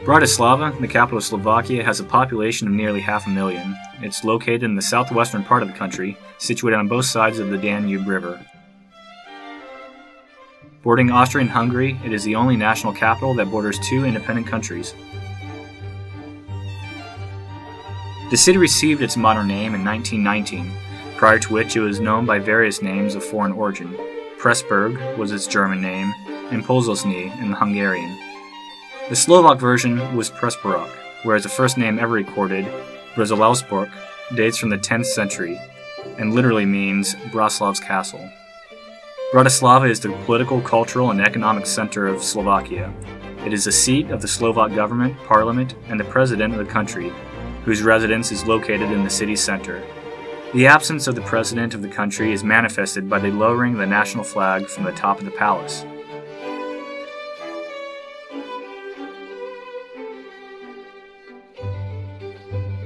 Bratislava, the capital of Slovakia, has a population of nearly 500,000. It's located in the southwestern part of the country, situated on both sides of the Danube River. Bordering Austria and Hungary, it is the only national capital that borders two independent countries. The city received its modern name in 1919, prior to which it was known by various names of foreign origin. Pressburg was its German name, and Pozosny in the Hungarian. The Slovak version was Presburok, whereas the first name ever recorded, Brezolausborg, dates from the 10th century, and literally means Braslav's castle. Bratislava is the political, cultural, and economic center of Slovakia. It is the seat of the Slovak government, parliament, and the president of the country, whose residence is located in the city's center. The absence of the president of the country is manifested by the lowering of the national flag from the top of the palace.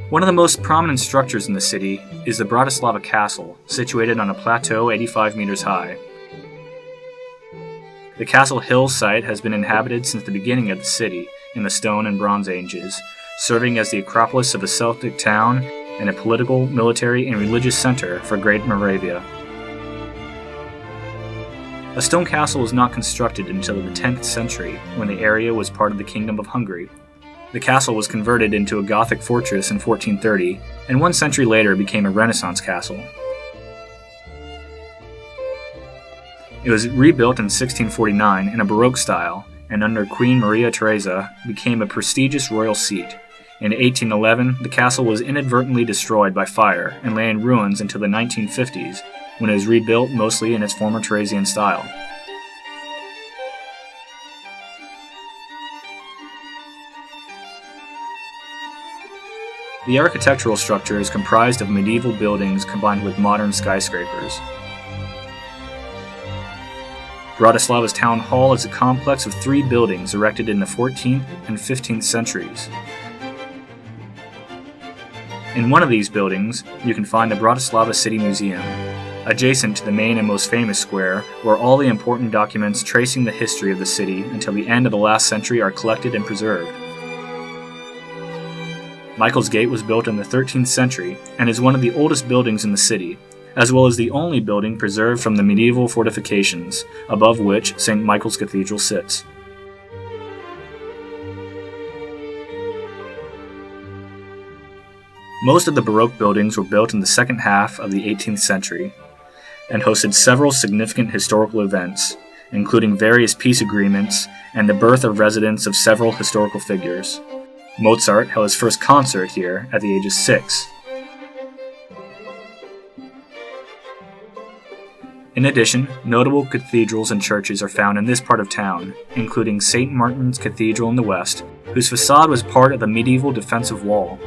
One of the most prominent structures in the city is the Bratislava Castle, situated on a plateau 85 meters high. The castle hill site has been inhabited since the beginning of the city in the Stone and Bronze Ages, serving as the acropolis of the Celtic town and a political, military, and religious center for Great Moravia. A stone castle was not constructed until the 10th century, when the area was part of the Kingdom of Hungary. The castle was converted into a Gothic fortress in 1430, and 1 century later became a Renaissance castle. It was rebuilt in 1649 in a Baroque style, and under Queen Maria Theresa became a prestigious royal seat. In 1811, the castle was inadvertently destroyed by fire and lay in ruins until the 1950s, when it was rebuilt mostly in its former Theresian style. The architectural structure is comprised of medieval buildings combined with modern skyscrapers. Bratislava's town hall is a complex of 3 buildings erected in the 14th and 15th centuries. In one of these buildings, you can find the Bratislava City Museum, adjacent to the main and most famous square, where all the important documents tracing the history of the city until the end of the last century are collected and preserved. Michael's Gate was built in the 13th century and is one of the oldest buildings in the city, as well as the only building preserved from the medieval fortifications, above which St. Michael's Cathedral sits. Most of the Baroque buildings were built in the second half of the 18th century and hosted several significant historical events, including various peace agreements and the birth of residents of several historical figures. Mozart held his first concert here at the age of 6. In addition, notable cathedrals and churches are found in this part of town, including St. Martin's Cathedral in the west, whose facade was part of the medieval defensive wall.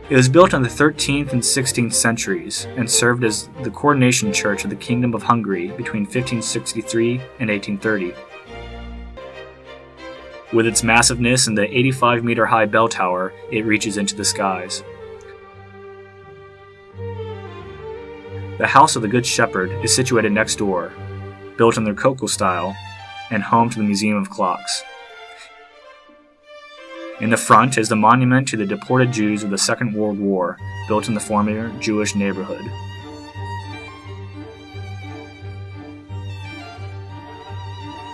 It was built in the 13th and 16th centuries and served as the coronation church of the Kingdom of Hungary between 1563 and 1830. With its massiveness and the 85-meter-high bell tower, it reaches into the skies. The House of the Good Shepherd is situated next door, built in the Rococo style, and home to the Museum of Clocks. In the front is the monument to the deported Jews of the Second World War, built in the former Jewish neighborhood.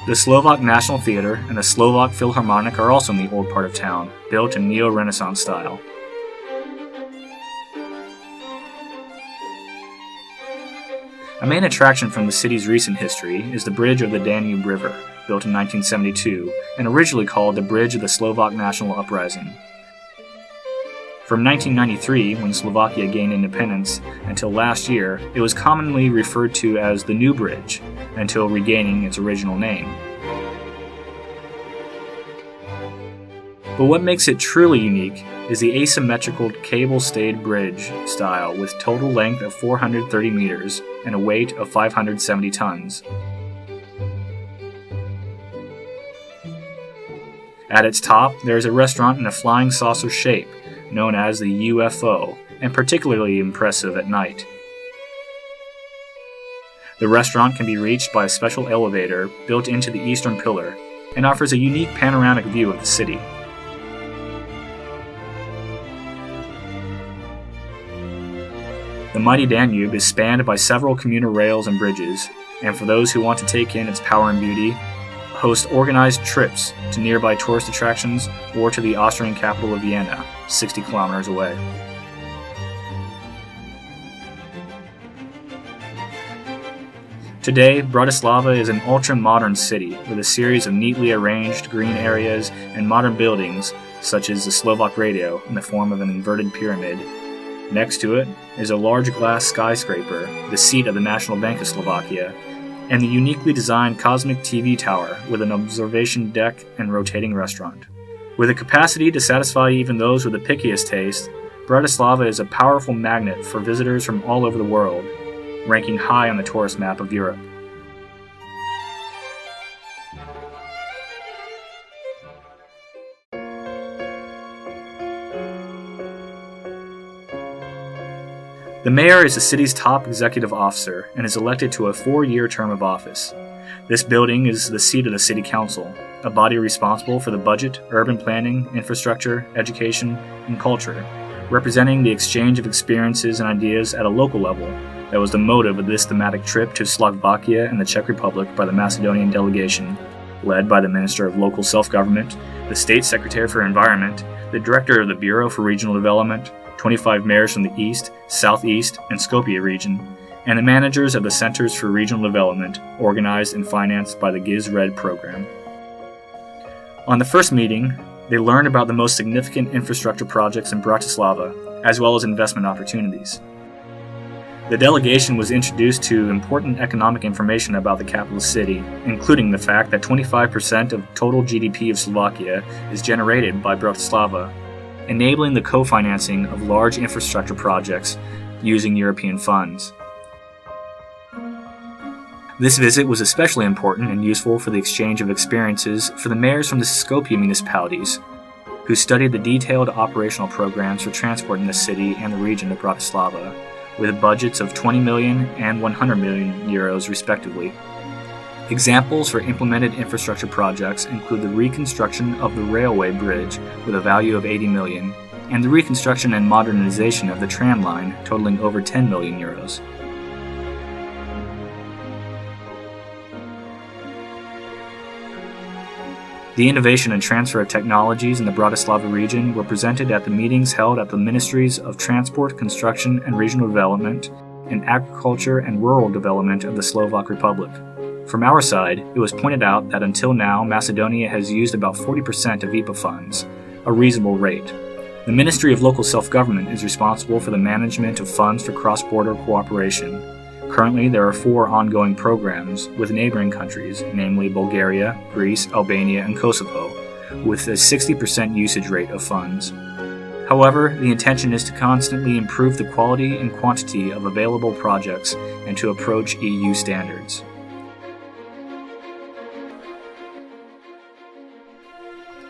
The Slovak National Theater and the Slovak Philharmonic are also in the old part of town, built in Neo-Renaissance style. A main attraction from the city's recent history is the Bridge of the Danube River, built in 1972, and originally called the Bridge of the Slovak National Uprising. From 1993, when Slovakia gained independence, until last year, it was commonly referred to as the New Bridge, until regaining its original name. But what makes it truly unique is the asymmetrical cable-stayed bridge style with total length of 430 meters and a weight of 570 tons. At its top, there is a restaurant in a flying saucer shape, known as the UFO, and particularly impressive at night. The restaurant can be reached by a special elevator built into the eastern pillar and offers a unique panoramic view of the city. The mighty Danube is spanned by several commuter rails and bridges, and for those who want to take in its power and beauty, host organized trips to nearby tourist attractions or to the Austrian capital of Vienna, 60 kilometers away. Today, Bratislava is an ultra-modern city with a series of neatly arranged green areas and modern buildings such as the Slovak radio in the form of an inverted pyramid. Next to it is a large glass skyscraper, the seat of the National Bank of Slovakia, and the uniquely designed Cosmic TV tower with an observation deck and rotating restaurant. With a capacity to satisfy even those with the pickiest taste, Bratislava is a powerful magnet for visitors from all over the world, ranking high on the tourist map of Europe. The mayor is the city's top executive officer and is elected to a 4-year term of office. This building is the seat of the city council, a body responsible for the budget, urban planning, infrastructure, education, and culture, representing the exchange of experiences and ideas at a local level. That was the motive of this thematic trip to Slovakia and the Czech Republic by the Macedonian delegation, led by the Minister of Local Self-Government, the State Secretary for Environment, the Director of the Bureau for Regional Development, 25 mayors from the East, Southeast, and Skopje region, and the managers of the Centers for Regional Development, organized and financed by the GIZ-RED program. On the first meeting, they learned about the most significant infrastructure projects in Bratislava, as well as investment opportunities. The delegation was introduced to important economic information about the capital city, including the fact that 25% of total GDP of Slovakia is generated by Bratislava, enabling the co-financing of large infrastructure projects using European funds. This visit was especially important and useful for the exchange of experiences for the mayors from the Skopje municipalities, who studied the detailed operational programs for transport in the city and the region of Bratislava, with budgets of 20 million and 100 million euros respectively. Examples for implemented infrastructure projects include the reconstruction of the railway bridge with a value of 80 million, and the reconstruction and modernization of the tram line totaling over 10 million euros. The innovation and transfer of technologies in the Bratislava region were presented at the meetings held at the Ministries of Transport, Construction and Regional Development, and Agriculture and Rural Development of the Slovak Republic. From our side, it was pointed out that until now, Macedonia has used about 40% of IPA funds, a reasonable rate. The Ministry of Local Self-Government is responsible for the management of funds for cross-border cooperation. Currently, there are 4 ongoing programs with neighboring countries, namely Bulgaria, Greece, Albania, and Kosovo, with a 60% usage rate of funds. However, the intention is to constantly improve the quality and quantity of available projects and to approach EU standards.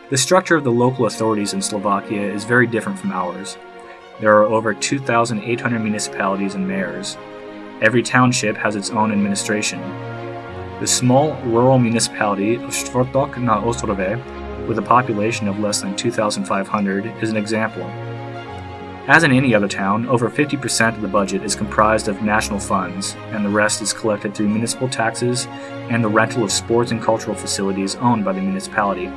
The structure of the local authorities in Slovakia is very different from ours. There are over 2,800 municipalities and mayors. Every township has its own administration. The small rural municipality of Štvrtok na Ostrove, with a population of less than 2,500, is an example. As in any other town, over 50% of the budget is comprised of national funds, and the rest is collected through municipal taxes and the rental of sports and cultural facilities owned by the municipality.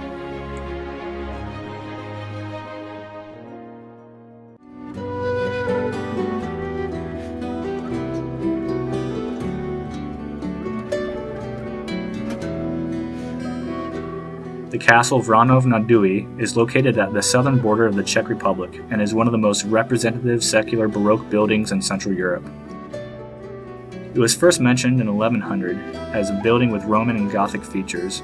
The castle Vranov nad Dui is located at the southern border of the Czech Republic and is one of the most representative secular Baroque buildings in Central Europe. It was first mentioned in 1100 as a building with Roman and Gothic features.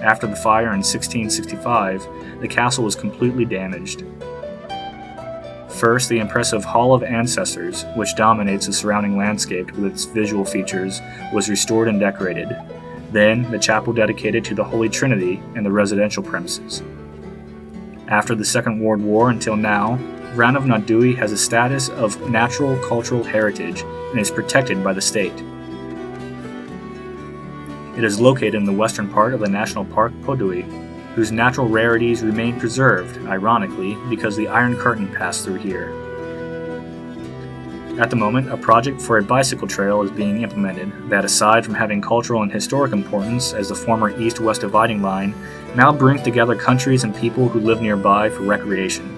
After the fire in 1665, the castle was completely damaged. First, the impressive Hall of Ancestors, which dominates the surrounding landscape with its visual features, was restored and decorated. Then, the chapel dedicated to the Holy Trinity and the residential premises. After the Second World War until now, Vranov nad Duy has a status of natural cultural heritage and is protected by the state. It is located in the western part of the National Park Podui, whose natural rarities remain preserved, ironically, because the Iron Curtain passed through here. At the moment, a project for a bicycle trail is being implemented that, aside from having cultural and historic importance as the former east-west dividing line, now brings together countries and people who live nearby for recreation.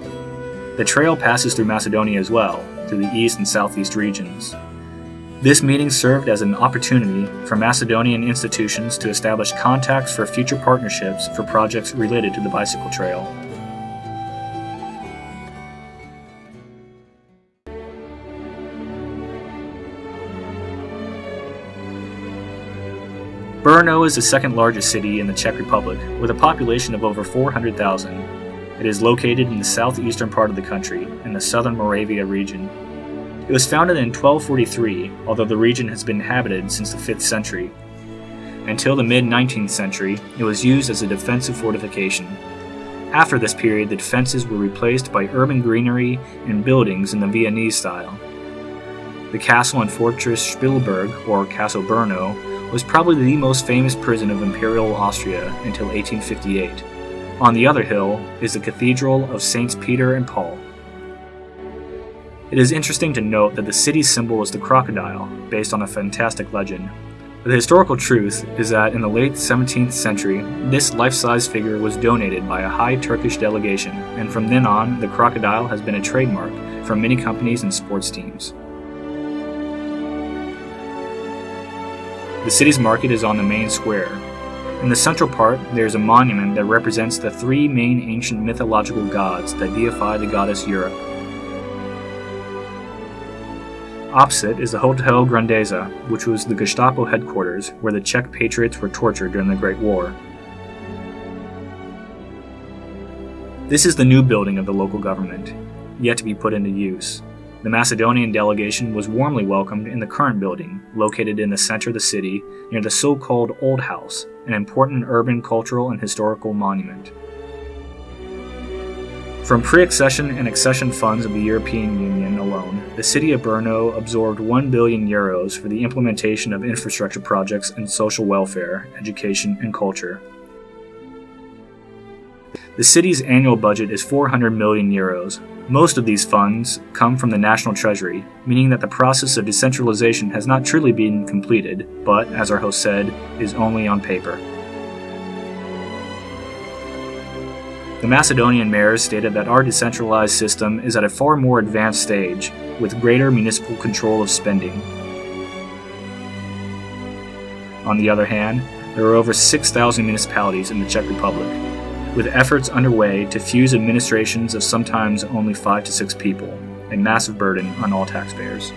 The trail passes through Macedonia as well, through the east and southeast regions. This meeting served as an opportunity for Macedonian institutions to establish contacts for future partnerships for projects related to the bicycle trail. Brno is the second largest city in the Czech Republic, with a population of over 400,000. It is located in the southeastern part of the country, in the southern Moravia region. It was founded in 1243, although the region has been inhabited since the 5th century. Until the mid-19th century, it was used as a defensive fortification. After this period, the defenses were replaced by urban greenery and buildings in the Viennese style. The castle and fortress Spielberg, or Castle Brno, was probably the most famous prison of Imperial Austria until 1858. On the other hill is the Cathedral of Saints Peter and Paul. It is interesting to note that the city's symbol is the crocodile, based on a fantastic legend. The historical truth is that in the late 17th century, this life-size figure was donated by a high Turkish delegation, and from then on, the crocodile has been a trademark for many companies and sports teams. The city's market is on the main square. In the central part, there is a monument that represents the three main ancient mythological gods that deify the goddess Europe. Opposite is the Hotel Grandeza, which was the Gestapo headquarters where the Czech patriots were tortured during the Great War. This is the new building of the local government, yet to be put into use. The Macedonian delegation was warmly welcomed in the current building, located in the center of the city, near the so-called Old House, an important urban, cultural, and historical monument. From pre-accession and accession funds of the European Union alone, the city of Brno absorbed €1 billion for the implementation of infrastructure projects in social welfare, education, and culture. The city's annual budget is €400 million. Most of these funds come from the national treasury, meaning that the process of decentralization has not truly been completed, but, as our host said, is only on paper. The Macedonian mayors stated that our decentralized system is at a far more advanced stage, with greater municipal control of spending. On the other hand, there are over 6,000 municipalities in the Czech Republic, with efforts underway to fuse administrations of sometimes only 5 to 6 people, a massive burden on all taxpayers.